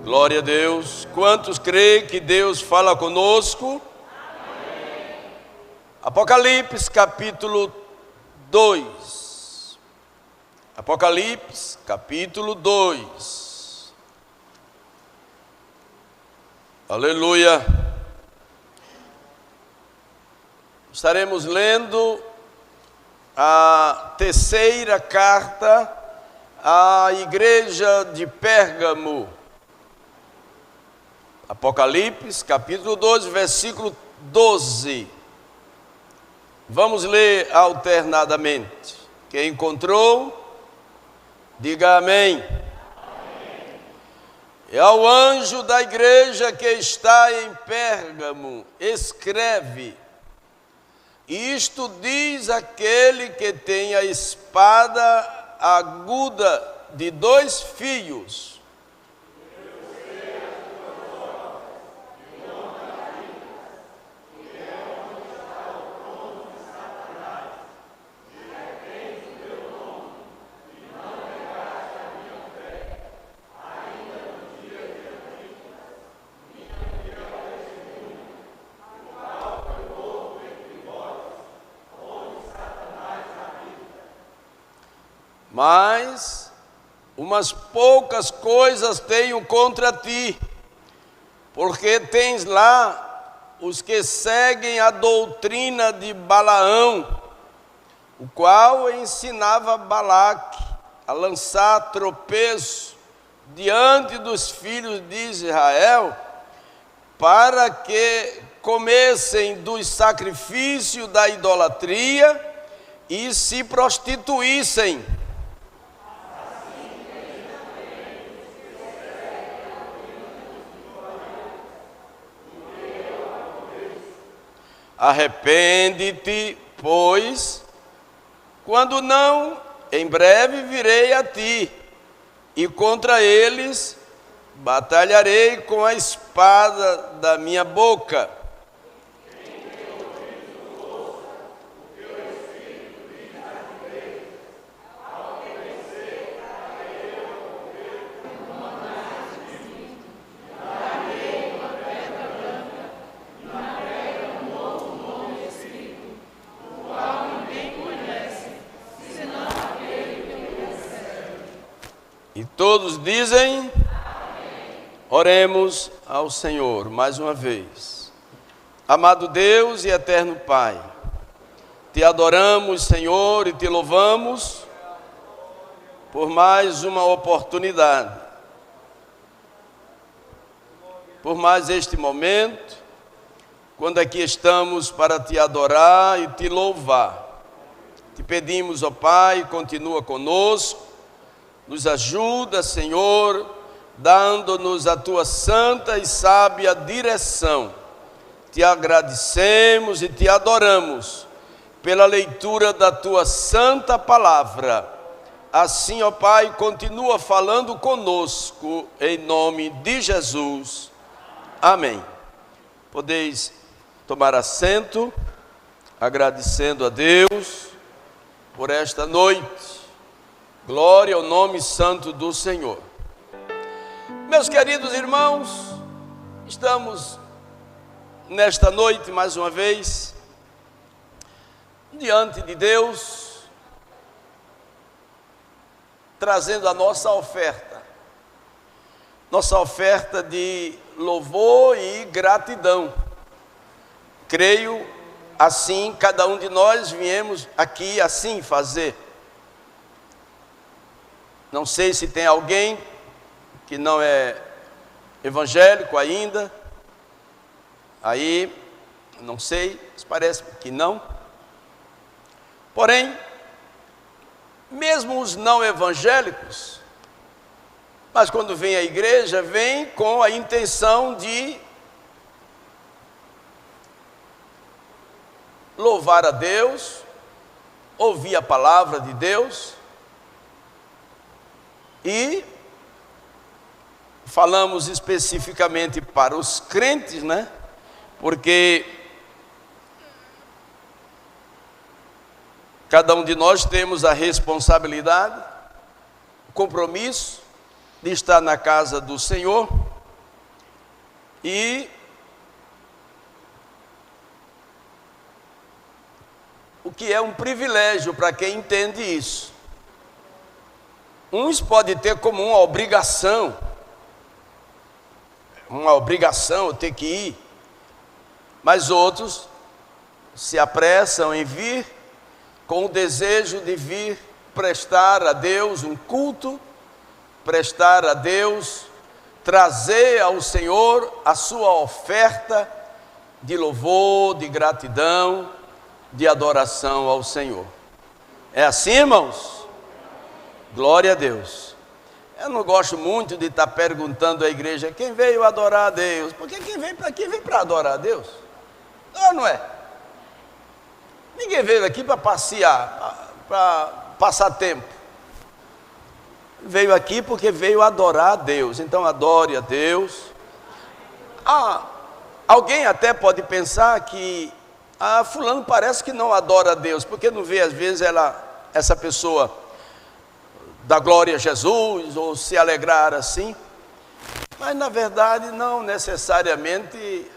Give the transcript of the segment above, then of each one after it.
Glória a Deus. Quantos creem que Deus fala conosco? Amém. Apocalipse capítulo 2. Apocalipse capítulo 2. Aleluia. Estaremos lendo a terceira carta à igreja de Pérgamo. Apocalipse, capítulo 2, versículo 12. Vamos ler alternadamente. Quem encontrou, diga amém. Amém. E ao anjo da igreja que está em Pérgamo, escreve: isto diz aquele que tem a espada aguda de 2 fios. Mas umas poucas coisas tenho contra ti, porque tens lá os que seguem a doutrina de Balaão, o qual ensinava Balaque a lançar tropeço diante dos filhos de Israel, para que comessem dos sacrifícios da idolatria e se prostituíssem. Arrepende-te, pois, quando não, em breve virei a ti, e contra eles batalharei com a espada da minha boca. E todos dizem: amém. Oremos ao Senhor mais uma vez. Amado Deus e eterno Pai, te adoramos, Senhor, e te louvamos por mais uma oportunidade, por mais este momento, quando aqui estamos para te adorar e te louvar. Te pedimos, ó Pai, continua conosco. Nos ajuda, Senhor, dando-nos a tua santa e sábia direção. Te agradecemos e te adoramos pela leitura da tua santa palavra. Assim, ó Pai, continua falando conosco, em nome de Jesus. Amém. Podeis tomar assento, agradecendo a Deus por esta noite. Glória ao nome santo do Senhor. Meus queridos irmãos, estamos nesta noite mais uma vez diante de Deus, trazendo a nossa oferta de louvor e gratidão. Creio assim, cada um de nós viemos aqui assim fazer. Não sei se tem alguém que não é evangélico ainda. Aí, não sei, parece que não. Porém, mesmo os não evangélicos, mas quando vem à igreja, vem com a intenção de louvar a Deus, ouvir a palavra de Deus. E falamos especificamente para os crentes, né? Porque cada um de nós temos a responsabilidade, o compromisso de estar na casa do Senhor E o que é um privilégio para quem entende isso. Uns podem ter como uma obrigação eu ter que ir, mas outros se apressam em vir com o desejo de vir prestar a Deus um culto, prestar a Deus, trazer ao Senhor a sua oferta de louvor, de gratidão, de adoração ao Senhor. É assim, irmãos? Glória a Deus. Eu não gosto muito de estar perguntando à igreja quem veio adorar a Deus, porque quem vem para adorar a Deus? Não é? Ninguém veio aqui para passear, para passar tempo. Veio aqui porque veio adorar a Deus. Então adore a Deus. Alguém até pode pensar que fulano parece que não adora a Deus, porque não vê às vezes essa pessoa dar glória a Jesus ou se alegrar assim. Mas na verdade não necessariamente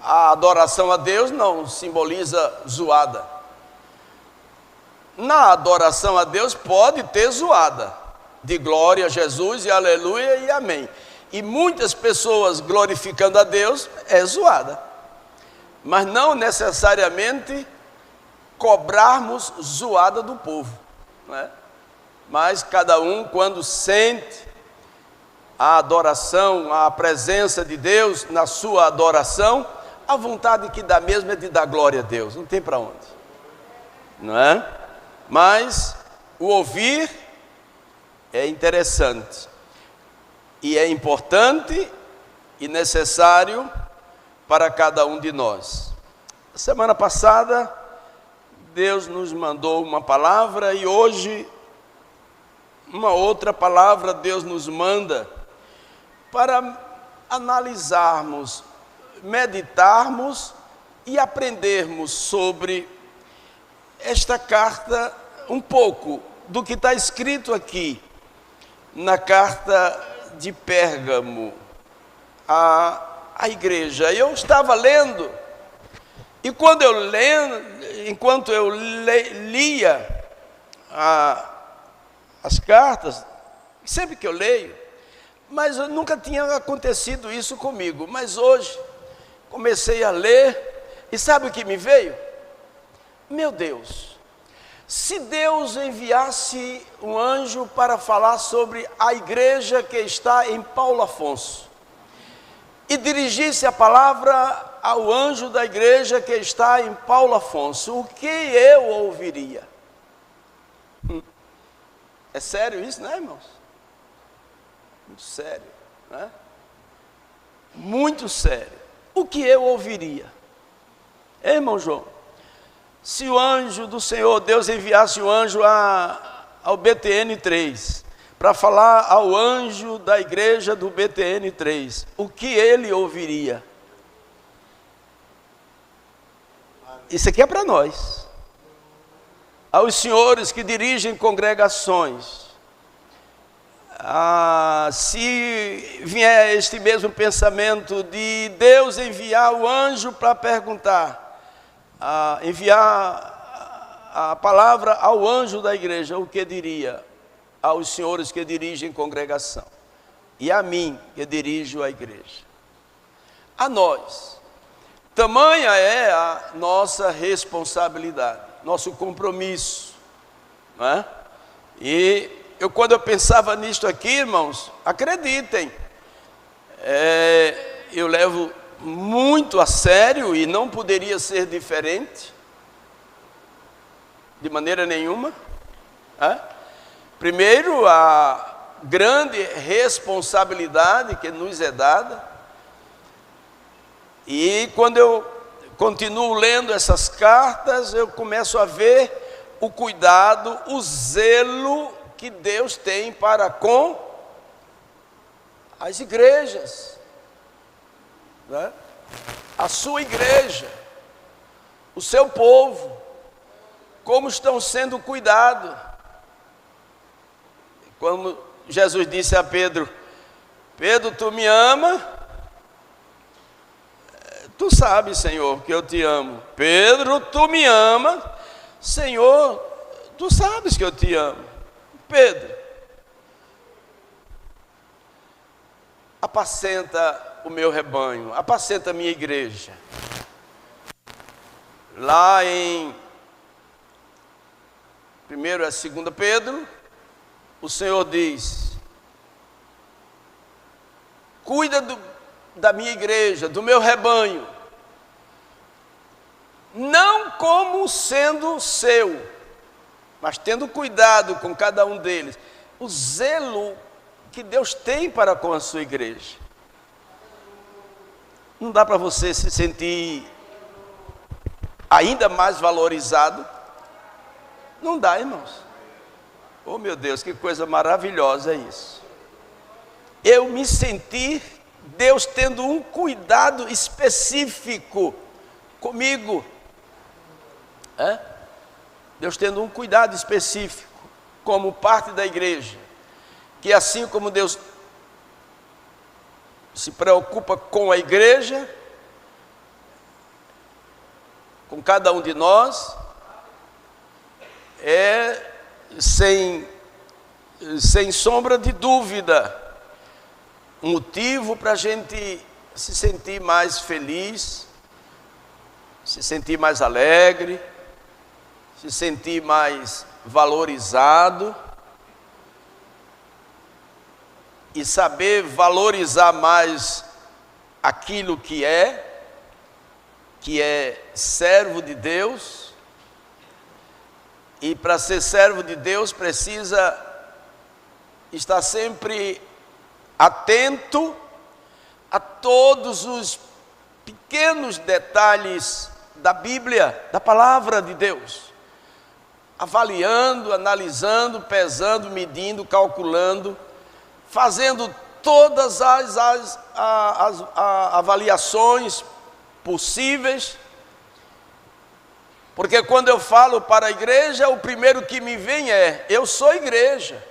a adoração a Deus não simboliza zoada. Na adoração a Deus pode ter zoada, de glória a Jesus e aleluia e amém. E muitas pessoas glorificando a Deus é zoada, mas não necessariamente cobrarmos zoada do povo, não é? Mas cada um, quando sente a adoração, a presença de Deus na sua adoração, a vontade que dá mesmo é de dar glória a Deus, não tem para onde, não é? Mas o ouvir é interessante e é importante e necessário para cada um de nós. Semana passada Deus nos mandou uma palavra e hoje uma outra palavra Deus nos manda para analisarmos, meditarmos e aprendermos sobre esta carta, um pouco do que está escrito aqui na carta de Pérgamo à igreja. Eu estava lendo e enquanto eu lia as cartas, sempre que eu leio, mas nunca tinha acontecido isso comigo, mas hoje comecei a ler e sabe o que me veio? Meu Deus, se Deus enviasse um anjo para falar sobre a igreja que está em Paulo Afonso e dirigisse a palavra ao anjo da igreja que está em Paulo Afonso, o que eu ouviria? É sério isso, né, irmãos? Muito sério, né? Muito sério. O que eu ouviria? Irmão João, se o anjo do Senhor, Deus enviasse o anjo ao BTN 3, para falar ao anjo da igreja do BTN 3, o que ele ouviria? Isso aqui é para nós. Aos senhores que dirigem congregações, se vier este mesmo pensamento de Deus enviar o anjo para perguntar, enviar a palavra ao anjo da igreja, o que diria aos senhores que dirigem congregação e a mim que dirijo a igreja? A nós, tamanha é a nossa responsabilidade, nosso compromisso, não é? E quando eu pensava nisto aqui, irmãos, acreditem, eu levo muito a sério e não poderia ser diferente, de maneira nenhuma. Primeiro, a grande responsabilidade que nos é dada, e quando eu continuo lendo essas cartas, eu começo a ver o cuidado, o zelo que Deus tem para com as igrejas, né? A sua igreja, o seu povo, como estão sendo cuidados. Como Jesus disse a Pedro, Pedro, tu me ama? Tu sabes, Senhor, que eu te amo. Pedro, tu me ama? Senhor, tu sabes que eu te amo. Pedro, apacenta o meu rebanho, apacenta a minha igreja. Lá em 1 e 2 Pedro, o Senhor diz: cuida da minha igreja, do meu rebanho, não como sendo seu, mas tendo cuidado com cada um deles. O zelo que Deus tem para com a sua igreja. Não dá para você se sentir ainda mais valorizado? Não dá, irmãos. Oh, meu Deus, que coisa maravilhosa é isso. Eu me senti Deus tendo um cuidado específico comigo. Deus tendo um cuidado específico como parte da igreja. Que assim como Deus se preocupa com a igreja, com cada um de nós, sem sombra de dúvida, um motivo para a gente se sentir mais feliz, se sentir mais alegre, se sentir mais valorizado e saber valorizar mais aquilo que é servo de Deus. E para ser servo de Deus precisa estar sempre atento a todos os pequenos detalhes da Bíblia, da palavra de Deus, avaliando, analisando, pesando, medindo, calculando, fazendo todas as avaliações possíveis, porque quando eu falo para a igreja, o primeiro que me vem é: eu sou igreja.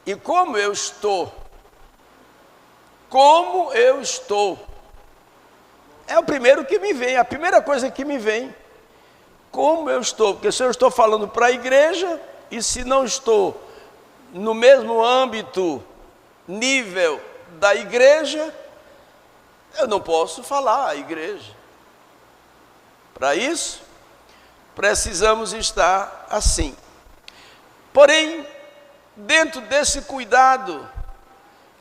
E como eu estou? Como eu estou? É o primeiro que me vem, a primeira coisa que me vem. Como eu estou? Porque se eu estou falando para a igreja, e se não estou no mesmo âmbito, nível da igreja, eu não posso falar à igreja. Para isso, precisamos estar assim. Porém, dentro desse cuidado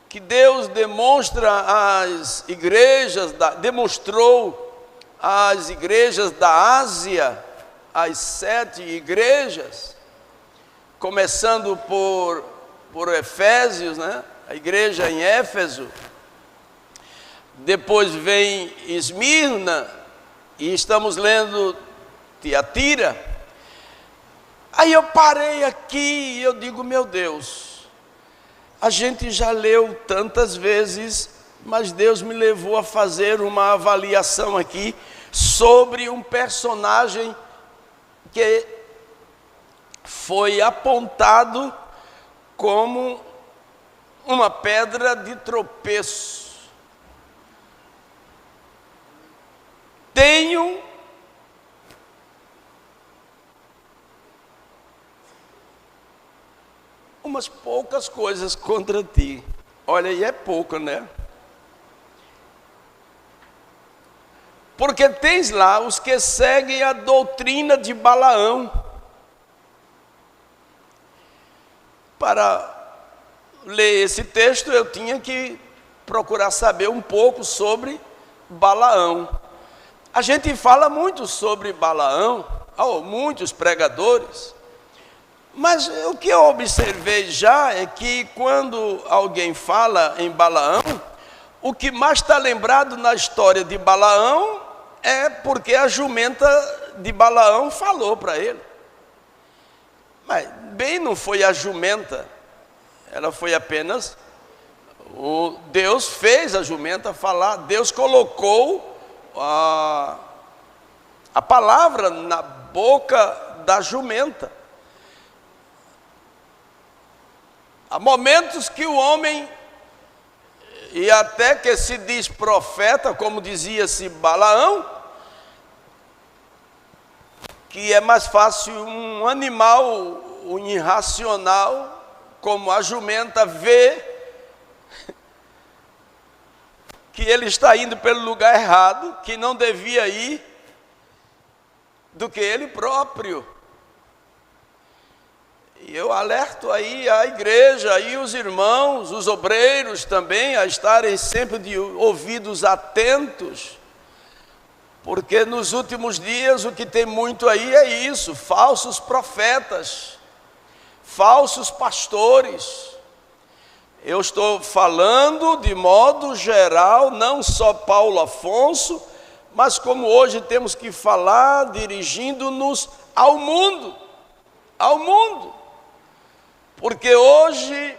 que Deus demonstrou às igrejas da Ásia, as 7 igrejas, começando por Efésios, né? A igreja em Éfeso, depois vem Esmirna, e estamos lendo Tiatira. Aí eu parei aqui e eu digo: meu Deus, a gente já leu tantas vezes, mas Deus me levou a fazer uma avaliação aqui sobre um personagem que foi apontado como uma pedra de tropeço. Tenho umas poucas coisas contra ti. Olha, e é pouco, né? Porque tens lá os que seguem a doutrina de Balaão. Para ler esse texto, eu tinha que procurar saber um pouco sobre Balaão. A gente fala muito sobre Balaão, muitos pregadores, mas o que eu observei já é que quando alguém fala em Balaão, o que mais está lembrado na história de Balaão é porque a jumenta de Balaão falou para ele. Mas bem, não foi a jumenta, ela foi apenas Deus fez a jumenta falar, Deus colocou a palavra na boca da jumenta. Há momentos que o homem, e até que se diz profeta, como dizia-se Balaão, que é mais fácil um animal, um irracional, como a jumenta, ver que ele está indo pelo lugar errado, que não devia ir, do que ele próprio. E eu alerto aí a igreja, aí os irmãos, os obreiros também, a estarem sempre de ouvidos atentos, porque nos últimos dias o que tem muito aí é isso: falsos profetas, falsos pastores. Eu estou falando de modo geral, não só Paulo Afonso, mas como hoje temos que falar dirigindo-nos ao mundo, porque hoje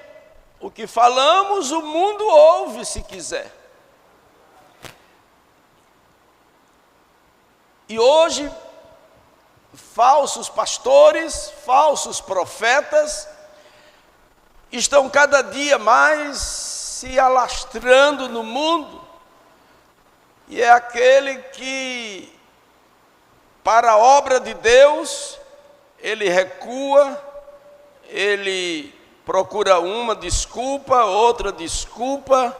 o que falamos o mundo ouve se quiser. E hoje falsos pastores, falsos profetas estão cada dia mais se alastrando no mundo, e é aquele que, para a obra de Deus, ele recua, ele procura uma desculpa, outra desculpa,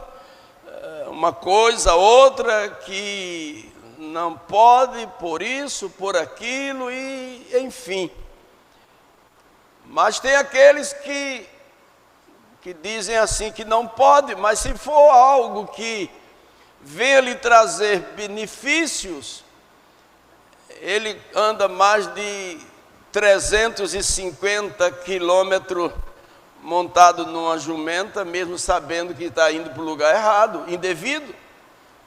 uma coisa, outra, que não pode, por isso, por aquilo, e enfim. Mas tem aqueles que dizem assim que não pode, mas se for algo que venha lhe trazer benefícios, ele anda mais de 350 quilômetros montado numa jumenta, mesmo sabendo que está indo para o lugar errado, indevido.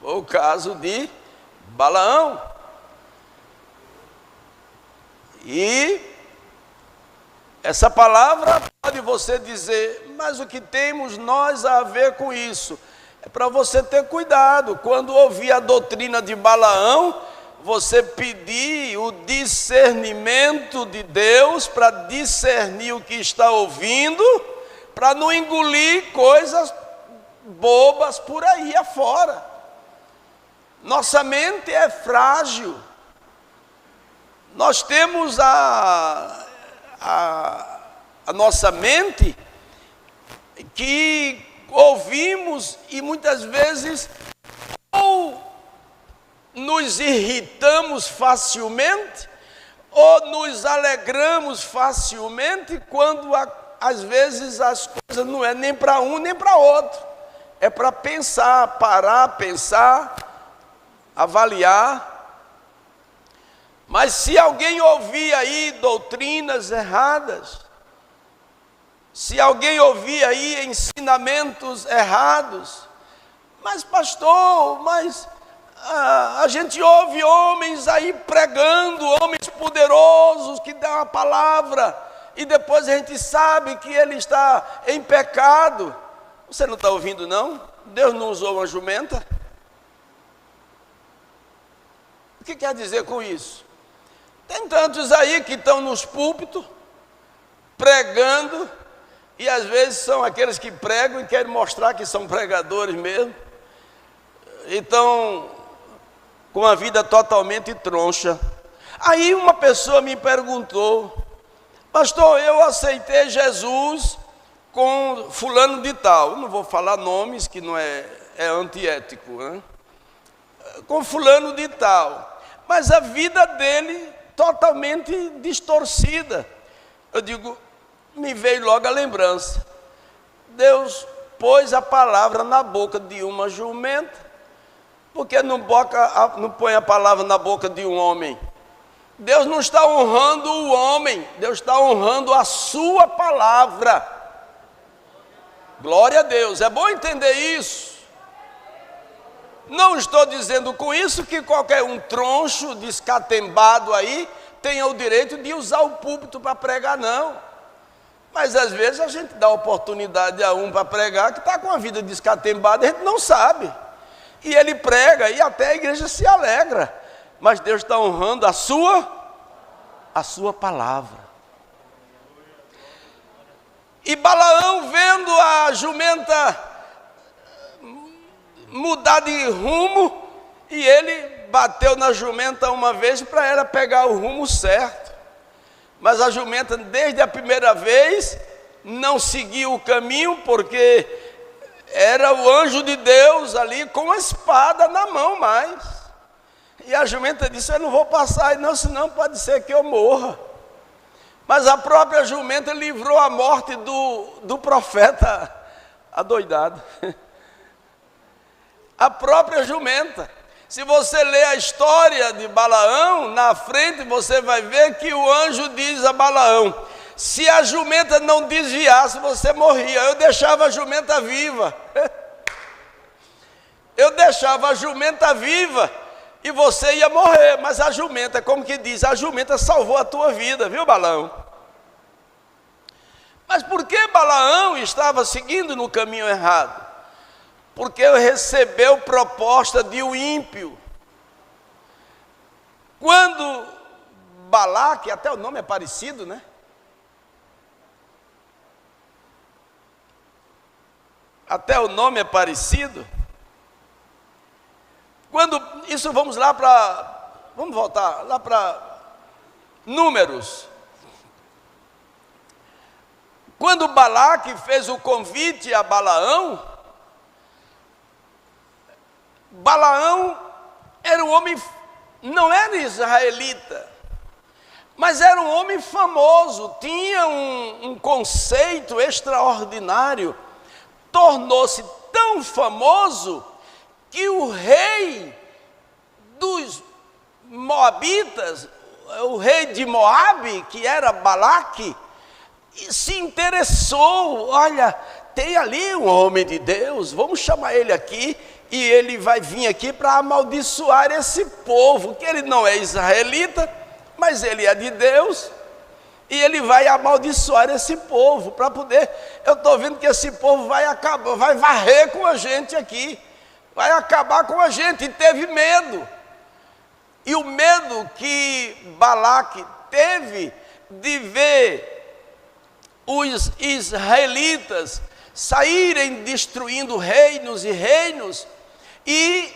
Foi o caso de Balaão. E essa palavra pode você dizer, mas o que temos nós a ver com isso? É para você ter cuidado. Quando ouvir a doutrina de Balaão, você pedir o discernimento de Deus para discernir o que está ouvindo, para não engolir coisas bobas por aí afora. Nossa mente é frágil. Nós temos a nossa mente que ouvimos e muitas vezes ou nos irritamos facilmente ou nos alegramos facilmente, quando às vezes as coisas não é nem para um nem para outro, é para pensar, parar, pensar, avaliar. Mas se alguém ouvir aí doutrinas erradas, se alguém ouvir aí ensinamentos errados, mas pastor, a gente ouve homens aí pregando, homens poderosos que dão a palavra, e depois a gente sabe que ele está em pecado. Você não está ouvindo não? Deus não usou uma jumenta? O que quer dizer com isso? Tem tantos aí que estão nos púlpitos, pregando, e às vezes são aqueles que pregam e querem mostrar que são pregadores mesmo. Então, com a vida totalmente troncha. Aí uma pessoa me perguntou, pastor, eu aceitei Jesus com fulano de tal. Eu não vou falar nomes, que não é antiético, né? Com fulano de tal. Mas a vida dele totalmente distorcida. Eu digo, me veio logo a lembrança. Deus pôs a palavra na boca de uma jumenta, porque não põe a palavra na boca de um homem? Deus não está honrando o homem, Deus está honrando a sua palavra. Glória a Deus, é bom entender isso. Não estou dizendo com isso que qualquer um troncho descatembado aí tenha o direito de usar o púlpito para pregar, não. Mas às vezes a gente dá oportunidade a um para pregar que está com a vida descatembada, a gente não sabe. E ele prega e até a igreja se alegra. Mas Deus está honrando a sua palavra. E Balaão, vendo a jumenta mudar de rumo, e ele bateu na jumenta uma vez para ela pegar o rumo certo. Mas a jumenta, desde a primeira vez, não seguiu o caminho, porque era o anjo de Deus ali com a espada na mão mais. E a jumenta disse: eu não vou passar, não, senão pode ser que eu morra. Mas a própria jumenta livrou a morte do profeta adoidado. A própria jumenta. Se você ler a história de Balaão, na frente você vai ver que o anjo diz a Balaão: se a jumenta não desviasse, você morria. Eu deixava a jumenta viva. Eu deixava a jumenta viva e você ia morrer. Mas a jumenta, como que diz, a jumenta salvou a tua vida, viu, Balaão? Mas por que Balaão estava seguindo no caminho errado? Porque recebeu proposta de um ímpio. Quando Balaque, até o nome é parecido, né? Até o nome é parecido. Quando, isso vamos lá para, vamos voltar lá para Números. Quando Balaque fez o convite a Balaão, Balaão era um homem, não era israelita, mas era um homem famoso, tinha um conceito extraordinário, tornou-se tão famoso que o rei dos Moabitas, o rei de Moabe, que era Balaque, se interessou. Olha, tem ali um homem de Deus, vamos chamar ele aqui, e ele vai vir aqui para amaldiçoar esse povo, que ele não é israelita, mas ele é de Deus, e ele vai amaldiçoar esse povo, para poder, eu estou vendo que esse povo vai acabar, vai varrer com a gente aqui, vai acabar com a gente, e teve medo. E o medo que Balaque teve de ver os israelitas saírem destruindo reinos e reinos, e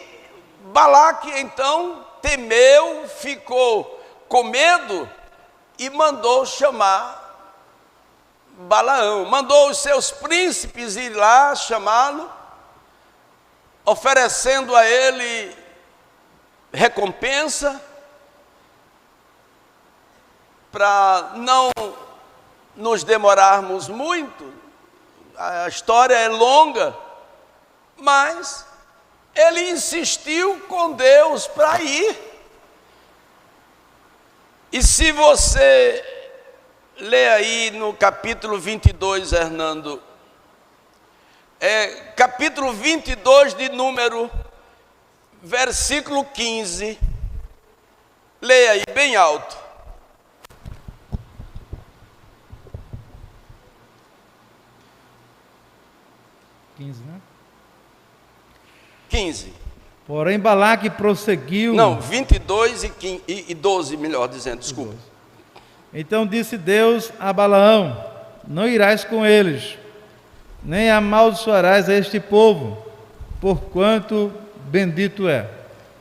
Balaque então temeu, ficou com medo e mandou chamar Balaão, mandou os seus príncipes ir lá chamá-lo, oferecendo a ele recompensa, para não nos demorarmos muito. A história é longa, mas ele insistiu com Deus para ir. E se você ler aí no capítulo 22, Hernando, capítulo 22 de Número, versículo 15, leia aí bem alto. 15, né? 15. Porém Balaque prosseguiu. Não, 22 e 12, melhor dizendo, desculpa. Então disse Deus a Balaão: não irás com eles, nem amaldiçoarás a este povo, porquanto bendito é.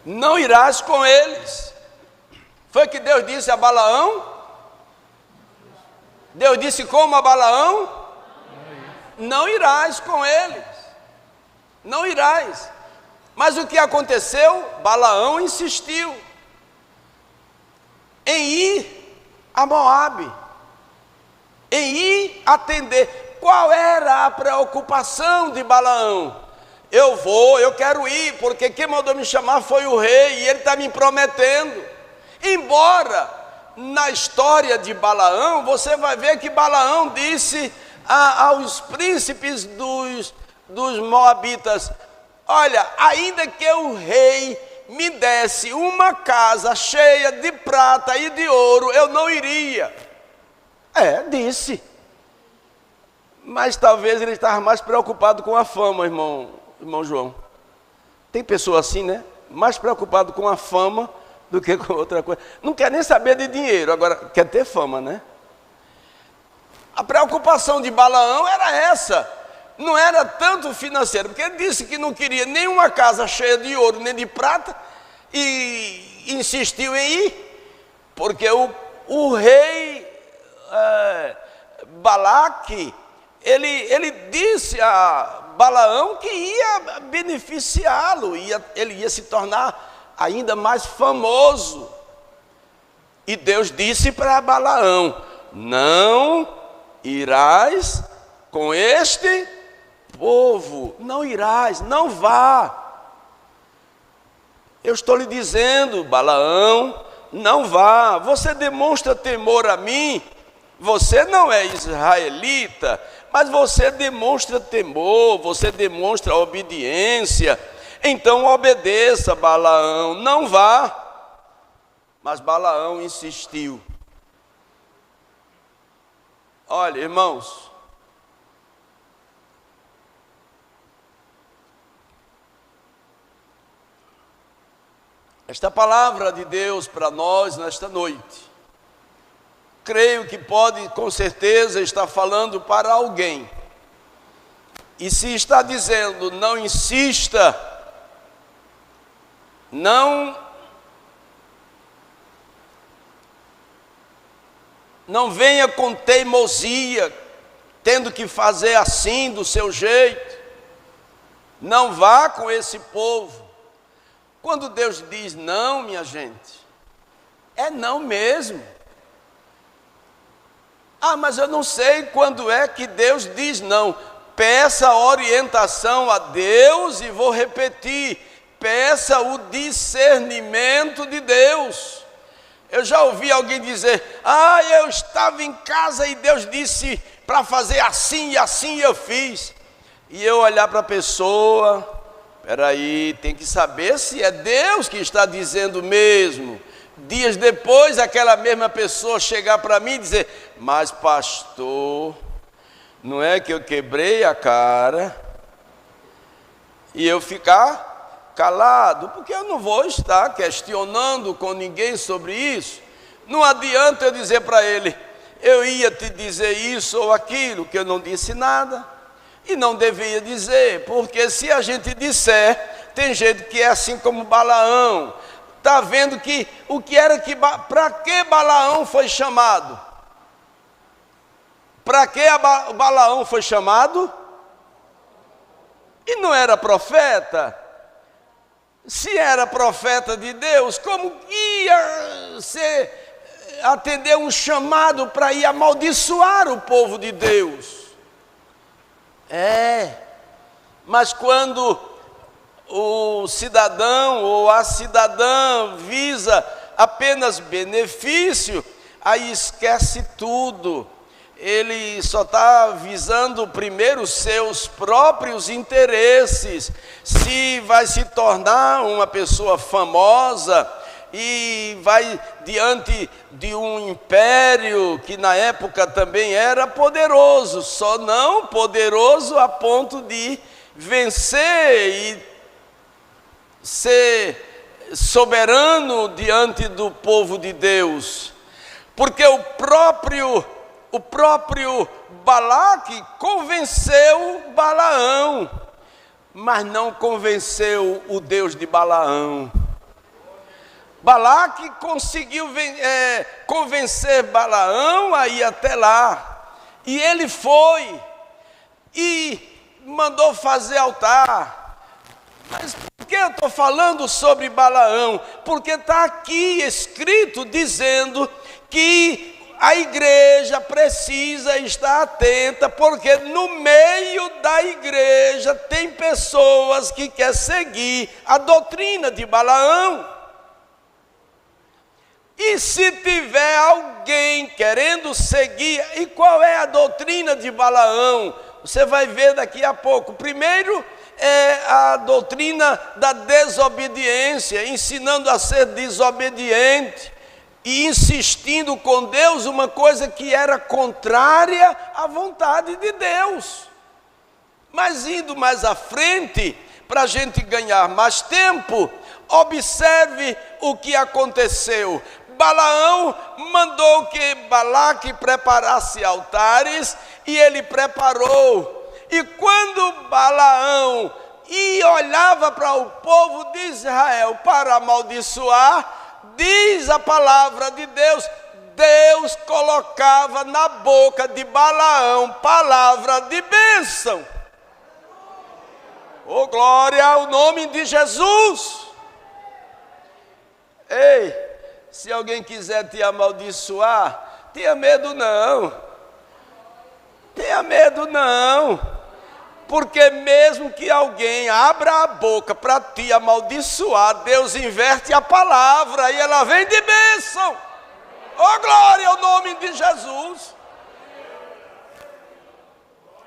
Não irás com eles. Foi que Deus disse a Balaão? Deus disse como a Balaão? Não irás com eles. Não irás. Mas o que aconteceu? Balaão insistiu em ir a Moabe, em ir atender. Qual era a preocupação de Balaão? Eu quero ir, porque quem mandou me chamar foi o rei, e ele está me prometendo. Embora na história de Balaão, você vai ver que Balaão disse aos príncipes dos Moabitas: olha, ainda que o rei me desse uma casa cheia de prata e de ouro, eu não iria. Disse. Mas talvez ele estava mais preocupado com a fama, irmão João. Tem pessoa assim, né? Mais preocupado com a fama do que com outra coisa. Não quer nem saber de dinheiro, agora quer ter fama, né? A preocupação de Balaão era essa, não era tanto financeiro, porque ele disse que não queria nenhuma casa cheia de ouro nem de prata, e insistiu em ir, porque o rei Balaque, ele disse a Balaão que ia beneficiá-lo, ele ia se tornar ainda mais famoso. E Deus disse para Balaão: não irás com este povo, não irás, não vá. Eu estou lhe dizendo, Balaão, não vá. Você demonstra temor a mim. Você não é israelita, mas você demonstra temor, você demonstra obediência. Então obedeça, Balaão, não vá. Mas Balaão insistiu. Olha, irmãos, esta palavra de Deus para nós nesta noite, creio que pode com certeza estar falando para alguém. E se está dizendo, não insista, não venha com teimosia, tendo que fazer assim do seu jeito, não vá com esse povo. Quando Deus diz não, minha gente, é não mesmo. Ah, mas eu não sei quando é que Deus diz não. Peça orientação a Deus e vou repetir, peça o discernimento de Deus. Eu já ouvi alguém dizer, eu estava em casa e Deus disse para fazer assim e assim eu fiz. E eu olhar para a pessoa, peraí, tem que saber se é Deus que está dizendo mesmo. Dias depois, aquela mesma pessoa chegar para mim e dizer, mas pastor, não é que eu quebrei a cara? E eu ficar calado, porque eu não vou estar questionando com ninguém sobre isso. Não adianta eu dizer para ele, eu ia te dizer isso ou aquilo, que eu não disse nada. E não devia dizer, porque se a gente disser, tem gente que é assim como Balaão. Está vendo que para que Balaão foi chamado? Para que Balaão foi chamado? E não era profeta? Se era profeta de Deus, como ia atender um chamado para ir amaldiçoar o povo de Deus? Mas quando o cidadão ou a cidadã visa apenas benefício, aí esquece tudo. Ele só está visando primeiro os seus próprios interesses, se vai se tornar uma pessoa famosa e vai diante de um império que na época também era poderoso, só não poderoso a ponto de vencer e ser soberano diante do povo de Deus, porque o próprio Balaque convenceu Balaão, mas não convenceu o Deus de Balaão. Balaque conseguiu convencer Balaão a ir até lá, e ele foi, e mandou fazer altar. Mas por que eu estou falando sobre Balaão? Porque está aqui escrito dizendo que a igreja precisa estar atenta, porque no meio da igreja tem pessoas que querem seguir a doutrina de Balaão. E se tiver alguém querendo seguir, e qual é a doutrina de Balaão? Você vai ver daqui a pouco. Primeiro é a doutrina da desobediência, ensinando a ser desobediente e insistindo com Deus uma coisa que era contrária à vontade de Deus. Mas indo mais à frente, para a gente ganhar mais tempo, observe o que aconteceu. Balaão mandou que Balaque preparasse altares, e ele preparou. E quando Balaão olhava para o povo de Israel para amaldiçoar, diz a palavra de Deus, Deus colocava na boca de Balaão palavra de bênção. Oh, glória ao nome de Jesus! Ei, se alguém quiser te amaldiçoar, tenha medo não. Tenha medo não. Porque mesmo que alguém abra a boca para te amaldiçoar, Deus inverte a palavra e ela vem de bênção. Oh, glória ao nome de Jesus.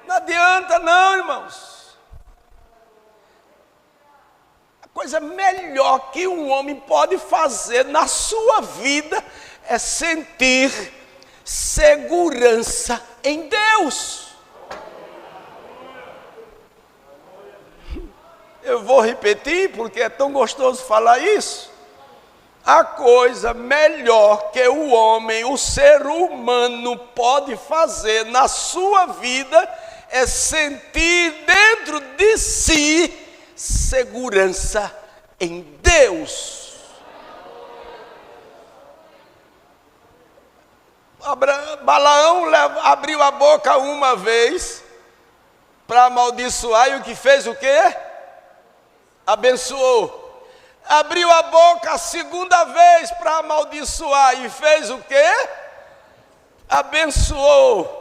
Não adianta não, irmãos. A coisa melhor que um homem pode fazer na sua vida é sentir segurança em Deus. Eu vou repetir porque é tão gostoso falar isso. A coisa melhor que o homem, o ser humano pode fazer na sua vida é sentir dentro de si segurança em Deus. Balaão abriu a boca uma vez para amaldiçoar, e o que fez o quê? Abençoou. Abriu a boca a segunda vez para amaldiçoar, e fez o quê? Abençoou.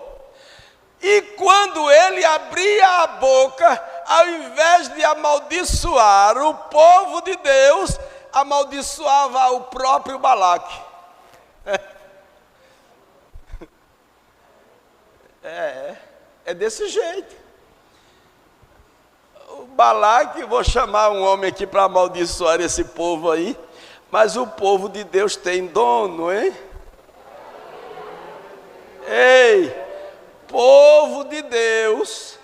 E quando ele abria a boca, ao invés de amaldiçoar o povo de Deus, amaldiçoava o próprio Balaque. É desse jeito. O Balaque, vou chamar um homem aqui para amaldiçoar esse povo aí, mas o povo de Deus tem dono, hein? Ei, povo de Deus,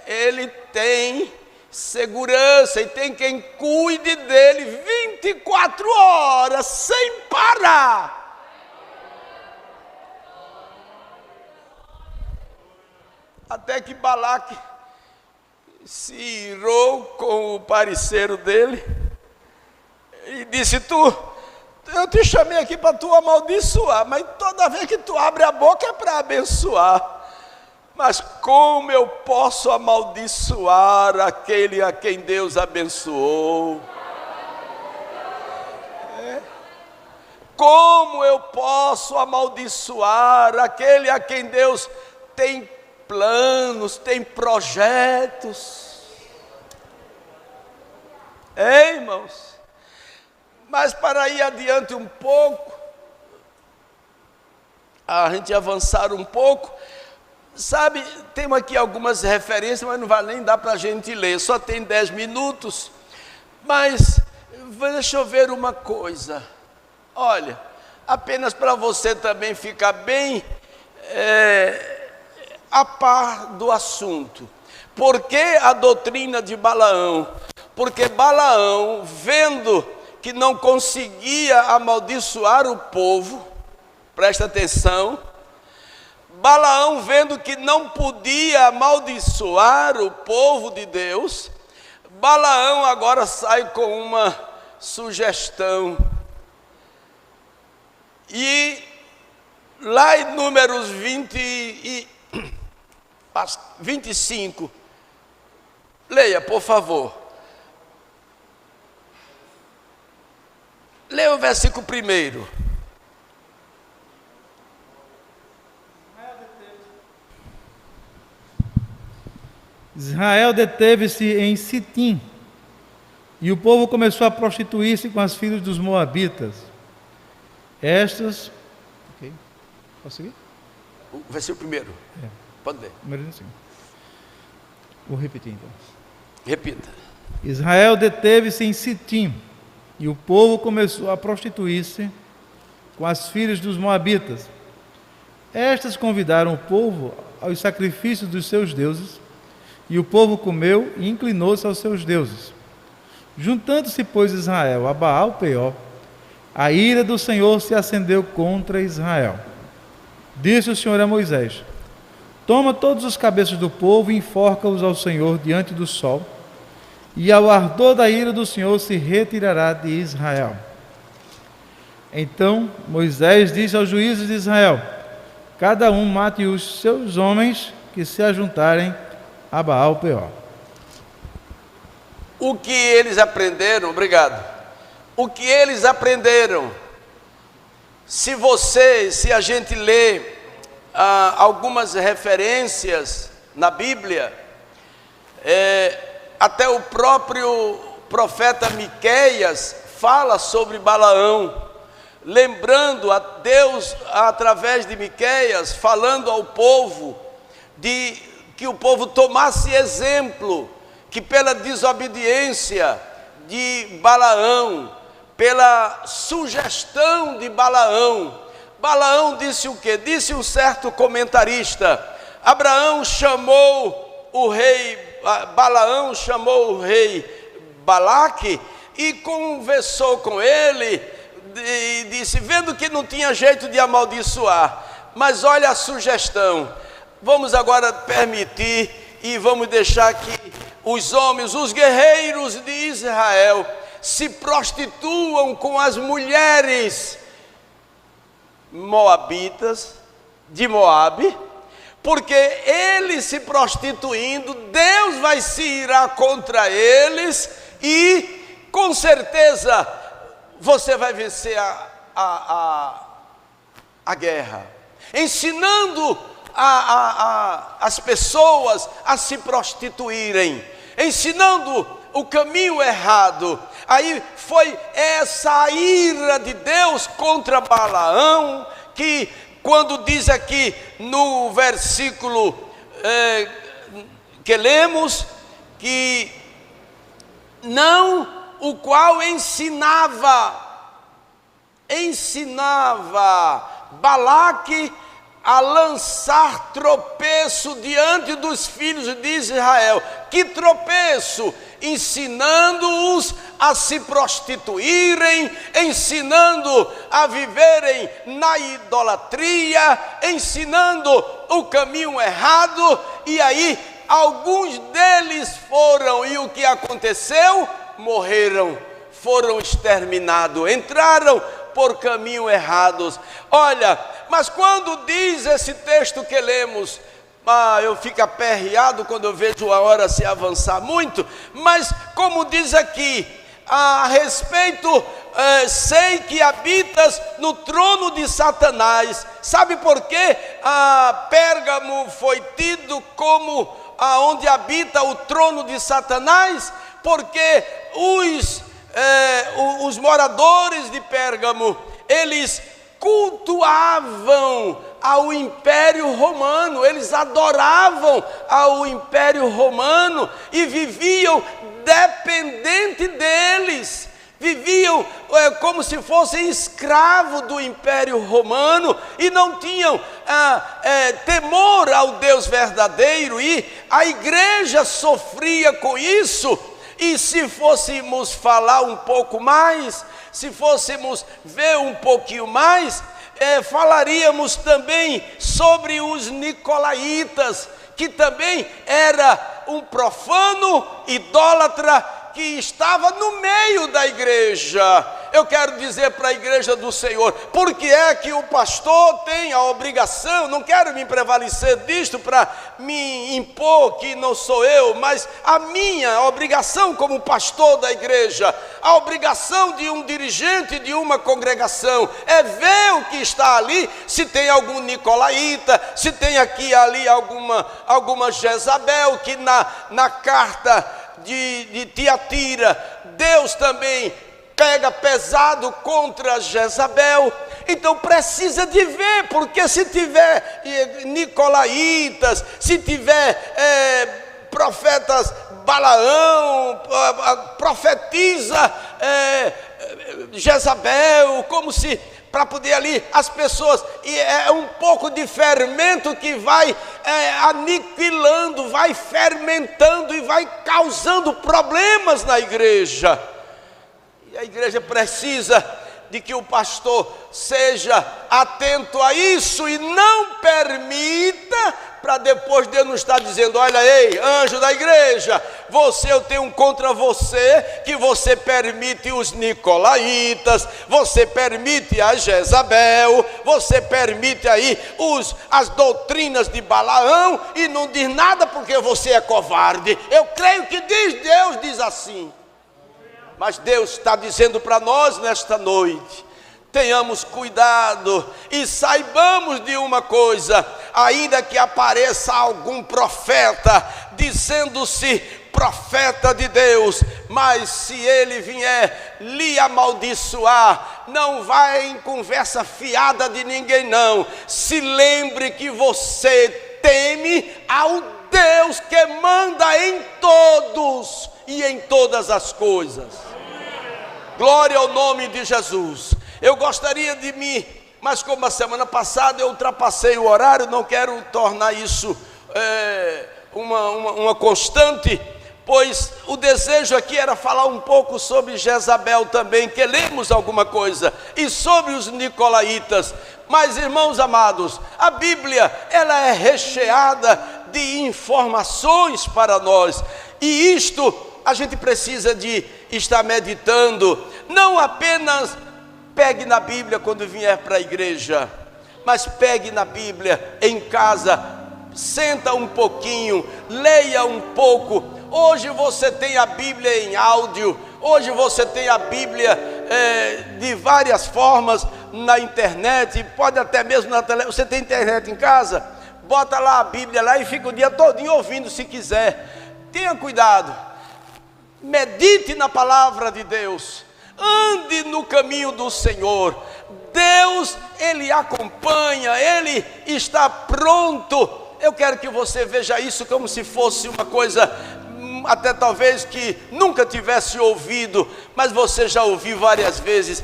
ele tem segurança e tem quem cuide dele 24 horas sem parar. Até que Balaque se irou com o parceiro dele e disse, eu te chamei aqui para tu amaldiçoar, mas toda vez que tu abre a boca é para abençoar. Mas como eu posso amaldiçoar aquele a quem Deus abençoou? Como eu posso amaldiçoar aquele a quem Deus tem planos, tem projetos? Ei, irmãos? Mas para ir adiante um pouco, a gente avançar um pouco, sabe, temos aqui algumas referências, mas não vai nem dar para a gente ler, só tem 10 minutos, mas deixa eu ver uma coisa, olha, apenas para você também ficar bem a par do assunto. Por que a doutrina de Balaão? Porque Balaão, vendo que não conseguia amaldiçoar o povo, presta atenção, Balaão vendo que não podia amaldiçoar o povo de Deus, Balaão agora sai com uma sugestão. E lá em Números 25, leia, por favor. Leia o versículo 1. Israel deteve-se em Sitim, e o povo começou a prostituir-se com as filhas dos moabitas. Estas... Ok, posso seguir? O versículo 1. Pode ler. Vou repetir então. Repita. Israel deteve-se em Sitim, e o povo começou a prostituir-se com as filhas dos moabitas. Estas convidaram o povo aos sacrifícios dos seus deuses, e o povo comeu e inclinou-se aos seus deuses. Juntando-se, pois, Israel a Baal-Peor, a ira do Senhor se acendeu contra Israel. Disse o Senhor a Moisés: toma todos os cabeças do povo e enforca-os ao Senhor diante do sol, e ao ardor da ira do Senhor se retirará de Israel. Então Moisés disse aos juízes de Israel: cada um mate os seus homens que se ajuntarem a Baal-Peor. O que eles aprenderam, obrigado. O que eles aprenderam, se a gente lê algumas referências na Bíblia, até o próprio profeta Miqueias fala sobre Balaão, lembrando a Deus através de Miqueias, falando ao povo de que o povo tomasse exemplo, que pela desobediência de Balaão, pela sugestão de Balaão disse o quê? Disse um certo comentarista: Balaão chamou o rei Balaque e conversou com ele e disse, vendo que não tinha jeito de amaldiçoar, mas olha a sugestão, vamos agora permitir e vamos deixar que os homens, os guerreiros de Israel se prostituam com as mulheres moabitas de Moabe, porque eles se prostituindo, Deus vai se irar contra eles e com certeza você vai vencer a guerra, ensinando as pessoas a se prostituírem, ensinando o caminho errado. Aí foi essa ira de Deus contra Balaão, que quando diz aqui no versículo que lemos, que não, o qual ensinava Balaque a lançar tropeço diante dos filhos de Israel. Que tropeço? Ensinando-os a se prostituírem, ensinando a viverem na idolatria, ensinando o caminho errado, e aí alguns deles foram, e o que aconteceu? Morreram, foram exterminados, entraram por caminho errados. Olha, mas quando diz esse texto que lemos, eu fico aperreado quando eu vejo a hora se avançar muito, mas como diz aqui, a respeito, sei que habitas no trono de Satanás. Sabe por quê? Pérgamo foi tido como onde habita o trono de Satanás? Porque os moradores de Pérgamo, eles cultuavam ao Império Romano, eles adoravam ao Império Romano e viviam dependente deles, viviam como se fossem escravos do Império Romano e não tinham temor ao Deus verdadeiro, e a igreja sofria com isso. E se fôssemos falar um pouco mais, se fôssemos ver um pouquinho mais, falaríamos também sobre os nicolaítas, que também era um profano idólatra que estava no meio da igreja. Eu quero dizer para a igreja do Senhor, por que é que o pastor tem a obrigação, não quero me prevalecer disto para me impor que não sou eu, mas a minha obrigação como pastor da igreja, a obrigação de um dirigente de uma congregação, é ver o que está ali, se tem algum nicolaíta, se tem aqui ali alguma Jezabel, que na carta de Tiatira, Deus também pega pesado contra Jezabel. Então precisa de ver, porque se tiver nicolaítas, se tiver profetas, Balaão profetiza Jezabel, como se para poder ali as pessoas, e é um pouco de fermento que vai aniquilando, vai fermentando e vai causando problemas na igreja. E a igreja precisa de que o pastor seja atento a isso e não permita, para depois Deus não estar dizendo: olha, ei, anjo da igreja, eu tenho contra você, que você permite os nicolaítas, você permite a Jezabel, você permite aí as doutrinas de Balaão, e não diz nada porque você é covarde. Eu creio que Deus diz assim. Mas Deus está dizendo para nós nesta noite: tenhamos cuidado e saibamos de uma coisa: ainda que apareça algum profeta dizendo-se profeta de Deus, mas se ele vier lhe amaldiçoar, não vai em conversa fiada de ninguém não. Se lembre que você teme ao Deus que manda em todos e em todas as coisas. Glória ao nome de Jesus. Eu gostaria de mas como a semana passada eu ultrapassei o horário, não quero tornar isso uma constante, pois o desejo aqui era falar um pouco sobre Jezabel também, que lemos alguma coisa, e sobre os nicolaítas. Mas, irmãos amados, a Bíblia, ela é recheada de informações para nós, e isto a gente precisa de estar meditando. Não apenas pegue na Bíblia quando vier para a igreja, mas pegue na Bíblia em casa, senta um pouquinho, leia um pouco. Hoje você tem a Bíblia em áudio, hoje você tem a Bíblia de várias formas na internet, pode até mesmo na televisão. Você tem internet em casa? Bota lá a Bíblia lá e fica o dia todinho ouvindo se quiser. Tenha cuidado, medite na palavra de Deus, ande no caminho do Senhor. Deus, Ele acompanha, Ele está pronto. Eu quero que você veja isso como se fosse uma coisa, até talvez que nunca tivesse ouvido, mas você já ouviu várias vezes.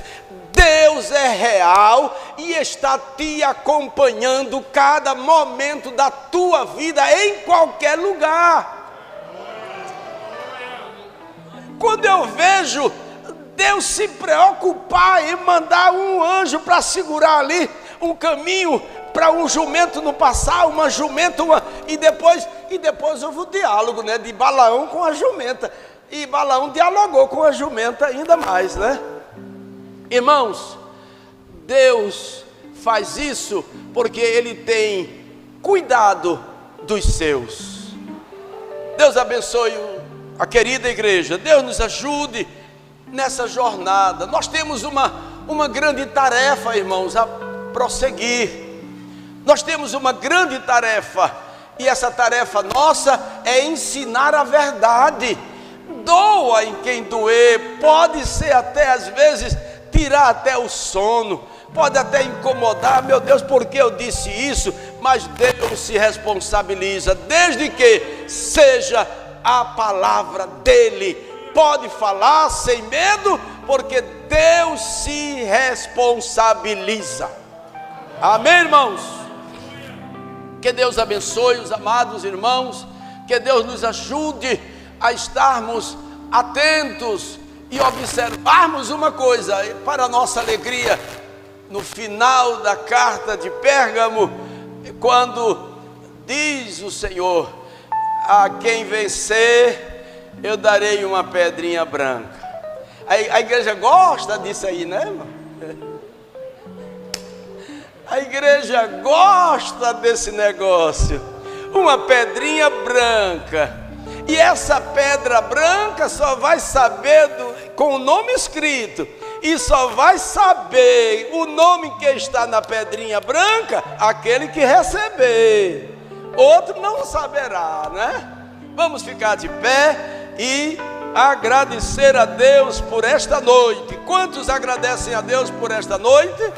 Deus é real e está te acompanhando cada momento da tua vida, em qualquer lugar. Quando eu vejo Deus se preocupar em mandar um anjo para segurar ali um caminho para um jumento não passar, uma jumenta, e depois houve o diálogo, né, de Balaão com a jumenta, e Balaão dialogou com a jumenta ainda mais, né? Irmãos, Deus faz isso porque Ele tem cuidado dos seus. Deus abençoe a querida igreja. Deus nos ajude nessa jornada. Nós temos uma grande tarefa, irmãos, a prosseguir. Nós temos uma grande tarefa, e essa tarefa nossa é ensinar a verdade. Doa em quem doer, pode ser até às vezes tirar até o sono, pode até incomodar, meu Deus, por que eu disse isso? Mas Deus se responsabiliza, desde que seja a palavra dele. Pode falar sem medo, porque Deus se responsabiliza. Amém, irmãos? Que Deus abençoe os amados irmãos, que Deus nos ajude a estarmos atentos e observarmos uma coisa, para a nossa alegria, no final da carta de Pérgamo, quando diz o Senhor: a quem vencer, eu darei uma pedrinha branca. A igreja gosta disso aí, né, irmão? A igreja gosta desse negócio, uma pedrinha branca. E essa pedra branca só vai saber com o nome escrito, e só vai saber o nome que está na pedrinha branca aquele que receber. Outro não saberá, né? Vamos ficar de pé e agradecer a Deus por esta noite. Quantos agradecem a Deus por esta noite?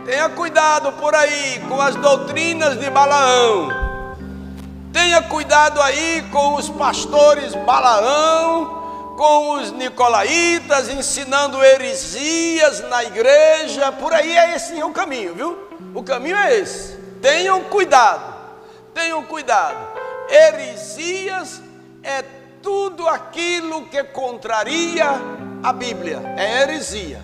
Tenha cuidado por aí com as doutrinas de Balaão. Tenha cuidado aí com os pastores Balaão, com os nicolaítas, ensinando heresias na igreja. Por aí é esse o caminho, viu? O caminho é esse. Tenham cuidado, tenham cuidado. Heresias é tudo aquilo que contraria a Bíblia, é heresia.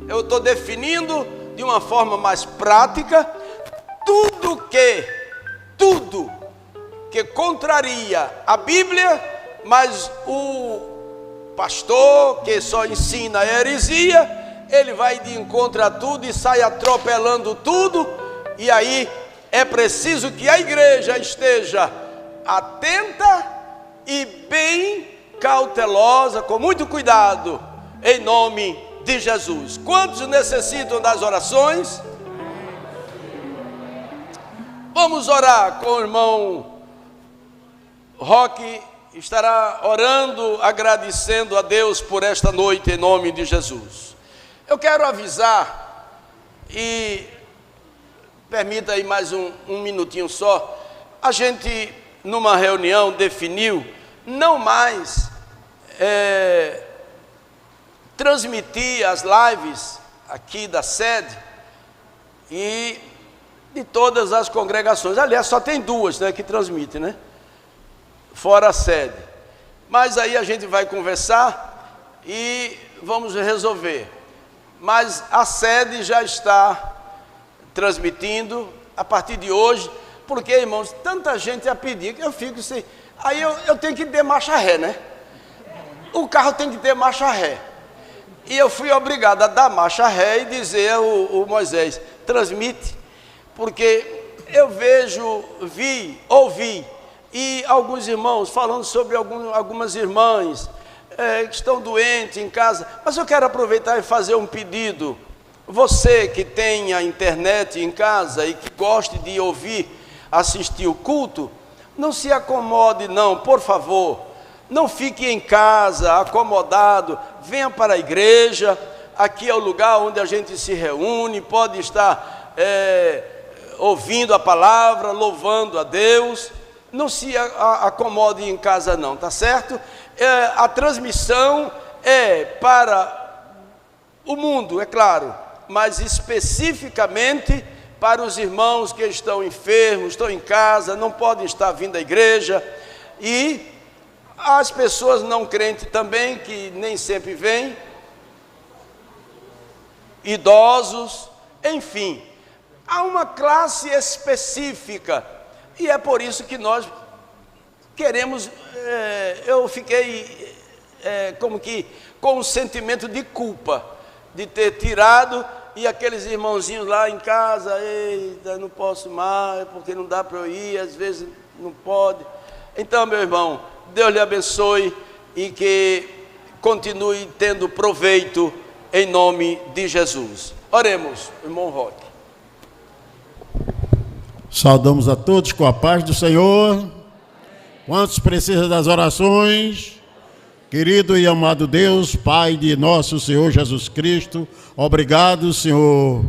Eu estou definindo de uma forma mais prática: tudo que contraria a Bíblia, mas o pastor que só ensina a heresia, ele vai de encontro a tudo e sai atropelando tudo. E aí é preciso que a igreja esteja atenta e bem cautelosa, com muito cuidado, em nome de Jesus. Quantos necessitam das orações? Vamos orar com o irmão Roque. Estará orando, agradecendo a Deus por esta noite, em nome de Jesus. Eu quero avisar, e permita aí mais um minutinho só. A gente, numa reunião, definiu não mais transmitir as lives aqui da sede e de todas as congregações. Aliás, só tem duas, né, que transmitem, né? Fora a sede. Mas aí a gente vai conversar e vamos resolver. Mas a sede já está transmitindo a partir de hoje, porque, irmãos, tanta gente a pedir que eu fico assim. Aí eu tenho que ter marcha ré, né? O carro tem que ter marcha ré. E eu fui obrigado a dar marcha ré e dizer ao Moisés: transmite, porque eu ouvi, e alguns irmãos falando sobre algumas irmãs que estão doentes em casa. Mas eu quero aproveitar e fazer um pedido. Você que tem a internet em casa e que goste de assistir o culto, não se acomode não, por favor. Não fique em casa acomodado, venha para a igreja. Aqui é o lugar onde a gente se reúne, pode estar ouvindo a palavra, louvando a Deus. Não se acomode em casa não, tá certo? A transmissão é para o mundo, é claro, mas especificamente para os irmãos que estão enfermos, estão em casa, não podem estar vindo à igreja, e as pessoas não crentes também, que nem sempre vêm, idosos, enfim, há uma classe específica. E é por isso que nós queremos, eu fiquei como que com um sentimento de culpa, de ter tirado, e aqueles irmãozinhos lá em casa: eita, não posso mais, porque não dá para eu ir, às vezes não pode. Então, meu irmão, Deus lhe abençoe e que continue tendo proveito, em nome de Jesus. Oremos, irmão Roque. Saudamos a todos com a paz do Senhor. Quantos precisam das orações? Querido e amado Deus, Pai de nosso Senhor Jesus Cristo, obrigado, Senhor,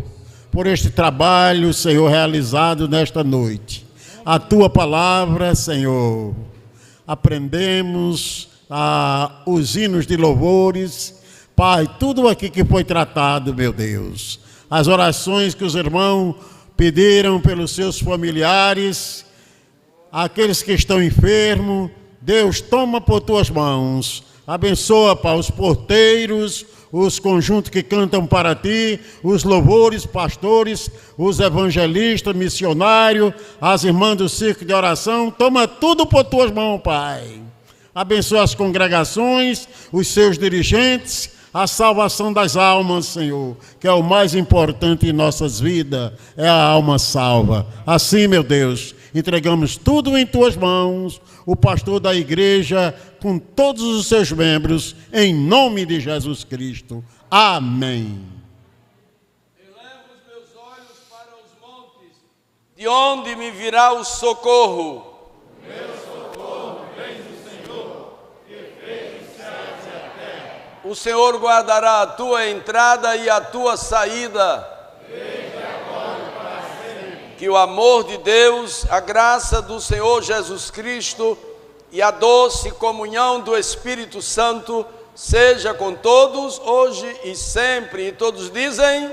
por este trabalho, Senhor, realizado nesta noite. A Tua palavra, Senhor, aprendemos os hinos de louvores, Pai, tudo aqui que foi tratado, meu Deus. As orações que os irmãos pediram pelos seus familiares, aqueles que estão enfermos, Deus, toma por tuas mãos, abençoa, Pai, os porteiros, os conjuntos que cantam para ti, os louvores, pastores, os evangelistas, missionários, as irmãs do circo de oração, toma tudo por tuas mãos, Pai. Abençoa as congregações, os seus dirigentes, a salvação das almas, Senhor, que é o mais importante em nossas vidas, é a alma salva. Assim, meu Deus, entregamos tudo em tuas mãos, o pastor da igreja, com todos os seus membros, em nome de Jesus Cristo. Amém. Elevo os meus olhos para os montes, de onde me virá o socorro? Meu socorro vem do Senhor, que fez os céus e a terra. O Senhor guardará a tua entrada e a tua saída. Desde agora e para sempre. Que o amor de Deus, a graça do Senhor Jesus Cristo e a doce comunhão do Espírito Santo seja com todos, hoje e sempre. E todos dizem: amém.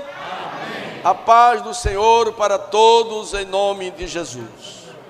A paz do Senhor para todos, em nome de Jesus.